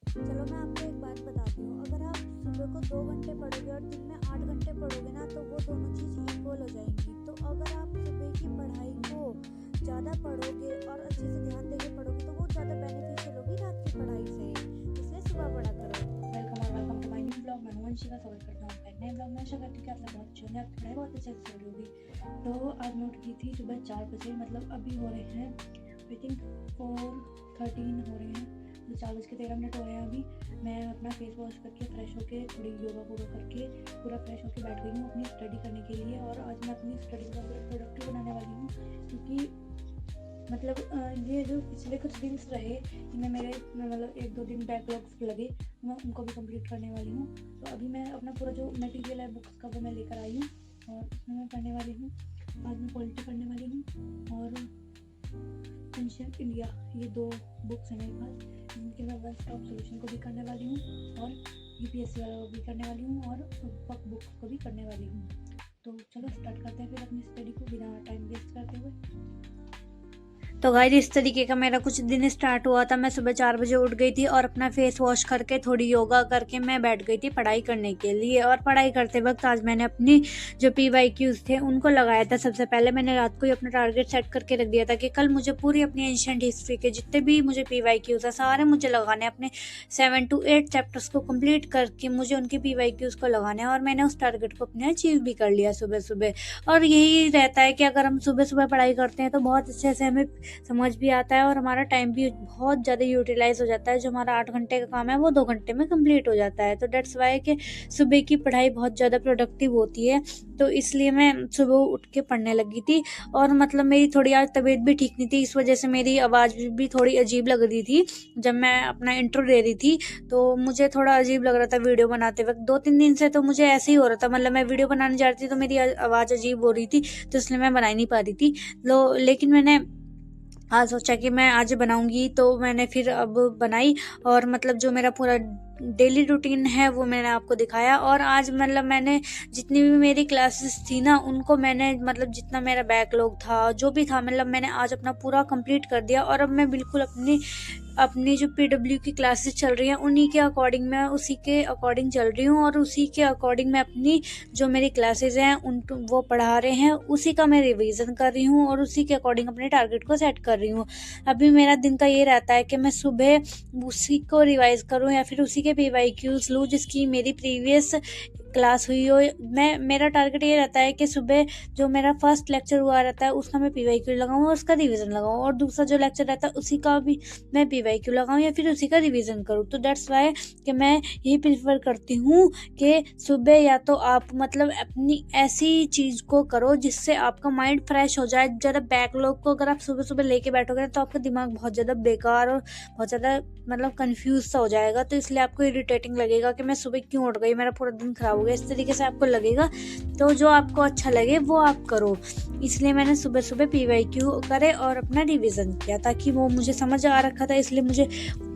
चलो मैं आपको एक बात बताती हूँ, अगर आप सुबह को 2 घंटे पढ़ोगे और दिन में 8 घंटे पढ़ोगे ना, तो वो दोनों चीज़ इक्वल हो जाएंगी। तो अगर आप सुबह की पढ़ाई को ज़्यादा पढ़ोगे और अच्छे से ध्यान देके पढ़ोगे तो वो ज़्यादा बेनिफिशियल होगी रात की पढ़ाई से, इसलिए सुबह पढ़ा करो। Welcome to my new blog. मैं वंशिका स्वागत करता हूँ अपने नए ब्लॉग में। आशा करती हूँ कि आप सब बहुत अच्छे होंगे, आपकी पढ़ाई बहुत अच्छे से चल रही होगी। तो आज मैं उठ गई थी सुबह 4 बजे, मतलब अभी हो रहे हैं आई थिंक 4:13 हो रहे हैं, तो 4:13 हो रहे हैं अभी। मैं अपना फेस वॉश करके फ्रेश होके थोड़ी योगा वोगा करके पूरा फ्रेश होके बैठ गई हूँ अपनी स्टडी करने के लिए। और आज मैं अपनी स्टडी को प्रोडक्टिव बनाने वाली हूँ, क्योंकि मतलब ये जो पिछले कुछ दिन रहे इनमें मेरे मतलब 1-2 दिन बैकलॉग्स लगे, मैं उनको भी कंप्लीट करने वाली हूँ। तो अभी मैं अपना पूरा जो मटेरियल है बुक्स का वो मैं लेकर आई हूँ और उसमें मैं पढ़ने वाली हूँ। आज मैं पॉलिटी पढ़ने वाली हूँ और एंशिएंट इंडिया, ये 2 बुक्स हैं मेरे पास, जिनके मैं वन स्टॉप सोल्यूशन को भी करने वाली हूँ और यूपीएससी वाला भी करने वाली हूँ और वर्क बुक्स को भी करने वाली हूँ। तो चलो स्टार्ट करते हैं फिर अपनी स्टडी को बिना टाइम वेस्ट करते हुए। तो गाइस इस तरीके का मेरा कुछ दिन स्टार्ट हुआ था। मैं सुबह 4 बजे उठ गई थी और अपना फेस वॉश करके थोड़ी योगा करके मैं बैठ गई थी पढ़ाई करने के लिए। और पढ़ाई करते वक्त आज मैंने अपनी जो PYQs थे उनको लगाया था। सबसे पहले मैंने रात को ही अपना टारगेट सेट करके रख दिया था कि कल मुझे पूरी अपनी एंशिएंट हिस्ट्री के जितने भी मुझे PYQs है सारे मुझे लगाने, अपने 7 to 8 चैप्टर्स को कंप्लीट करके मुझे उनके PYQs को लगाने हैं। और मैंने उस टारगेट को अपने अचीव भी कर लिया सुबह सुबह। और यही रहता है कि अगर हम सुबह सुबह पढ़ाई करते हैं तो बहुत अच्छे से हमें समझ भी आता है और हमारा टाइम भी बहुत ज़्यादा यूटिलाइज हो जाता है। जो हमारा 8 घंटे का काम है वो 2 घंटे में कंप्लीट हो जाता है। तो डेट्स वाई कि सुबह की पढ़ाई बहुत ज़्यादा प्रोडक्टिव होती है। तो इसलिए मैं सुबह उठ के पढ़ने लगी थी। और मतलब मेरी थोड़ी आज तबीयत भी ठीक नहीं थी, इस वजह से मेरी आवाज़ भी थोड़ी अजीब लग रही थी। जब मैं अपना इंट्रो दे रही थी तो मुझे थोड़ा अजीब लग रहा था वीडियो बनाते वक्त। 2-3 दिन से तो मुझे ऐसे ही हो रहा था, मतलब मैं वीडियो बनाने जा रही थी तो मेरी आवाज़ अजीब हो रही थी, तो इसलिए मैं बना ही नहीं पा रही थी। लेकिन मैंने आज सोचा कि मैं आज बनाऊंगी, तो मैंने फिर अब बनाई। और मतलब जो मेरा पूरा डेली रूटीन है वो मैंने आपको दिखाया। और आज मतलब मैंने जितनी भी मेरी क्लासेस थी ना उनको मैंने मतलब जितना मेरा बैकलॉग था जो भी था मतलब मैंने आज अपना पूरा कंप्लीट कर दिया। और अब मैं बिल्कुल अपनी जो PW की क्लासेस चल रही हैं उन्हीं के अकॉर्डिंग मैं उसी के अकॉर्डिंग चल रही हूँ। और उसी के अकॉर्डिंग मैं अपनी जो मेरी क्लासेस हैं उन वो पढ़ा रहे हैं उसी का मैं रिवीजन कर रही हूँ और उसी के अकॉर्डिंग अपने टारगेट को सेट कर रही हूँ। अभी मेरा दिन का ये रहता है कि मैं सुबह उसी को रिवाइज करूँ या फिर उसी के PYQs लूँ जिसकी मेरी प्रीवियस क्लास हुई हो। मेरा टारगेट ये रहता है कि सुबह जो मेरा फर्स्ट लेक्चर हुआ रहता है उसका मैं PYQ लगाऊं और उसका रिवीजन लगाऊं, और दूसरा जो लेक्चर रहता है उसी का भी मैं PYQ लगाऊं या फिर उसी का रिवीजन करूं। तो दैट्स वाई कि मैं यही प्रीफर करती हूँ कि सुबह या तो आप मतलब अपनी ऐसी चीज़ को करो जिससे आपका माइंड फ्रेश हो जाए। ज़्यादा बैकलॉग को अगर आप सुबह सुबह लेके बैठोगे तो आपका दिमाग बहुत ज़्यादा बेकार और बहुत ज़्यादा मतलब कंफ्यूज सा हो जाएगा। तो इसलिए आपको इरिटेटिंग लगेगा कि मैं सुबह क्यों उठ गई, मेरा पूरा दिन खराब हो गया, इस तरीके से आपको लगेगा। तो जो आपको अच्छा लगे वो आप करो। इसलिए मैंने सुबह सुबह PYQ करे और अपना रिवीजन किया, ताकि वो मुझे समझ आ रखा था इसलिए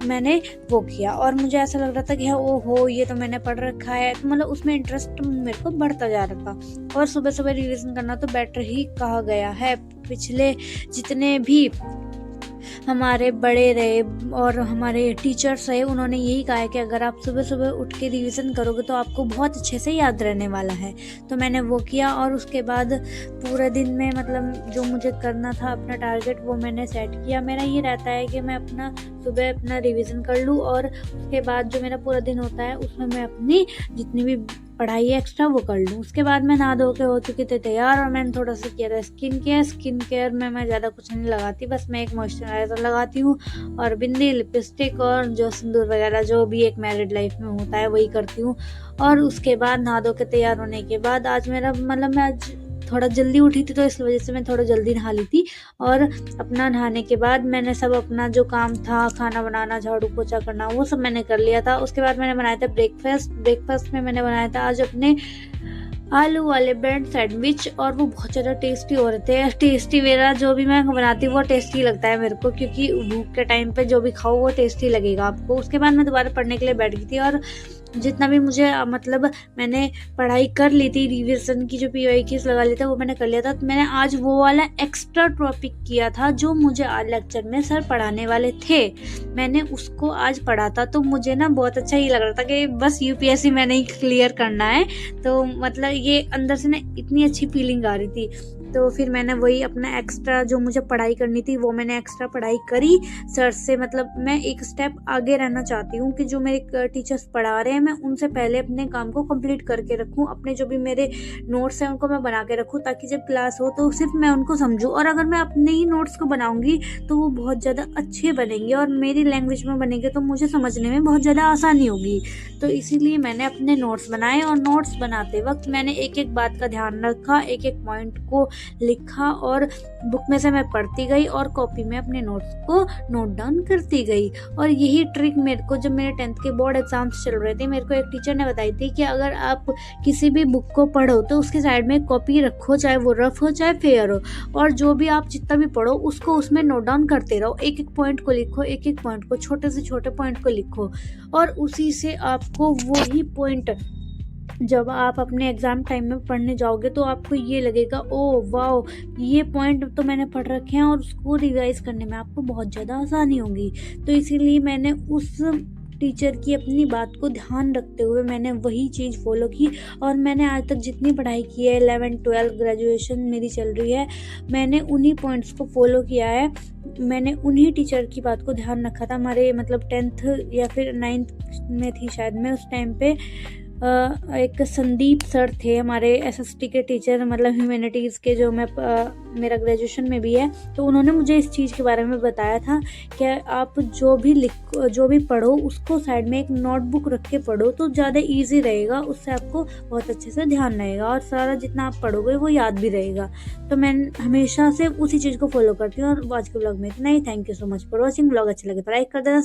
मैंने वो किया। और मुझे ऐसा लग रहा था कि ओहो ये तो मैंने पढ़ रखा है, तो मतलब उसमें इंटरेस्ट मेरे को बढ़ता जा रहा था। और सुबह सुबह रिवीजन करना तो बेटर ही कहा गया है। पिछले जितने भी हमारे बड़े रहे और हमारे टीचर्स रहे उन्होंने यही कहा है कि अगर आप सुबह सुबह उठ के रिवीजन करोगे तो आपको बहुत अच्छे से याद रहने वाला है। तो मैंने वो किया और उसके बाद पूरे दिन में मतलब जो मुझे करना था अपना टारगेट वो मैंने सेट किया। मेरा ये रहता है कि मैं सुबह अपना रिवीजन कर लूँ और उसके बाद जो मेरा पूरा दिन होता है उसमें मैं अपनी जितनी भी पढ़ाई एक्स्ट्रा वो कर लूँ। उसके बाद मैं नहा धो के हो चुकी थी तैयार और मैंने थोड़ा सा किया था स्किन केयर में मैं ज़्यादा कुछ नहीं लगाती, बस मैं एक मॉइस्चराइजर लगाती हूँ और बिंदी, लिपस्टिक और जो सिंदूर वगैरह जो भी एक मैरिड लाइफ में होता है वही करती हूँ। और उसके बाद नहा धो के तैयार होने के बाद आज मेरा मतलब मैं आज थोड़ा जल्दी उठी थी तो इस वजह से मैं थोड़ा जल्दी नहा ली थी। और अपना नहाने के बाद मैंने सब अपना जो काम था खाना बनाना, झाड़ू पोछा करना, वो सब मैंने कर लिया था। उसके बाद मैंने बनाया था ब्रेकफास्ट में मैंने बनाया था आज अपने आलू वाले ब्रेड सैंडविच और वो बहुत ज़्यादा टेस्टी हो रहे थे। टेस्टी मेरा जो भी मैं बनाती हूँ वो टेस्टी लगता है मेरे को, क्योंकि भूख के टाइम पे जो भी खाओ वो टेस्टी लगेगा आपको। उसके बाद मैं दोबारा पढ़ने के लिए बैठ गई थी और जितना भी मुझे मतलब मैंने पढ़ाई कर ली थी, रिवीजन की जो पीवाईक्यूज लगा लिया था वो मैंने कर लिया था। तो मैंने आज वो वाला एक्स्ट्रा टॉपिक किया था जो मुझे आज लेक्चर में सर पढ़ाने वाले थे, मैंने उसको आज पढ़ा था। तो मुझे ना बहुत अच्छा ही लग रहा था कि बस यूपीएससी मैंने ही क्लियर करना है। तो मतलब ये अंदर से ना इतनी अच्छी फीलिंग आ रही थी। तो फिर मैंने वही अपना एक्स्ट्रा जो मुझे पढ़ाई करनी थी वो मैंने एक्स्ट्रा पढ़ाई करी सर से। मतलब मैं एक स्टेप आगे रहना चाहती हूँ कि जो मेरे टीचर्स पढ़ा रहे हैं मैं उनसे पहले अपने काम को कंप्लीट करके रखूँ। अपने जो भी मेरे नोट्स हैं उनको मैं बना के रखूँ, ताकि जब क्लास हो तो सिर्फ मैं उनको समझूँ। और अगर मैं अपने ही नोट्स को बनाऊँगी तो वो बहुत ज़्यादा अच्छे बनेंगे और मेरी लैंग्वेज में बनेंगे तो मुझे समझने में बहुत ज़्यादा आसानी होगी। तो इसीलिए मैंने अपने नोट्स बनाए और नोट्स बनाते वक्त मैंने एक एक बात का ध्यान रखा, एक एक पॉइंट को लिखा और बुक में से मैं पढ़ती गई और कॉपी में अपने नोट्स को नोट डाउन करती गई। और यही ट्रिक मेरे को जब मेरे 10th के बोर्ड एग्जाम्स चल रहे थे, मेरे को एक टीचर ने बताई थी कि अगर आप किसी भी बुक को पढ़ो तो उसके साइड में एक कॉपी रखो, चाहे वो रफ हो चाहे फेयर हो, और जो भी आप जितना भी पढ़ो उसको उसमें नोट डाउन करते रहो। एक एक पॉइंट को लिखो, एक एक पॉइंट को, छोटे से छोटे पॉइंट को लिखो, और उसी से आपको वही पॉइंट जब आप अपने एग्ज़ाम टाइम में पढ़ने जाओगे तो आपको ये लगेगा, ओह वाओ, ये पॉइंट तो मैंने पढ़ रखे हैं, और उसको रिवाइज करने में आपको बहुत ज़्यादा आसानी होगी। तो इसीलिए मैंने उस टीचर की अपनी बात को ध्यान रखते हुए मैंने वही चीज़ फॉलो की। और मैंने आज तक जितनी पढ़ाई की है, 11th 12th ग्रेजुएशन मेरी चल रही है, मैंने उन्हीं पॉइंट्स को फॉलो किया है। मैंने उन्हीं टीचर की बात को ध्यान रखा था। हमारे मतलब 10th या फिर 9th में थी शायद मैं उस टाइम पे। एक संदीप सर थे हमारे एसएसटी के टीचर, मतलब ह्यूमैनिटीज़ के, जो मेरा ग्रेजुएशन में भी है। तो उन्होंने मुझे इस चीज़ के बारे में बताया था कि आप जो भी पढ़ो उसको साइड में एक नोटबुक रख के पढ़ो तो ज़्यादा इजी रहेगा, उससे आपको बहुत अच्छे से ध्यान रहेगा और सारा जितना आप पढ़ोगे वो याद भी रहेगा। तो मैं हमेशा से उसी चीज़ को फॉलो करती हूँ। और आज के ब्लॉग में इतना ही। Thank you so much for watching. Blog अच्छा लगे तो लाइक कर देना।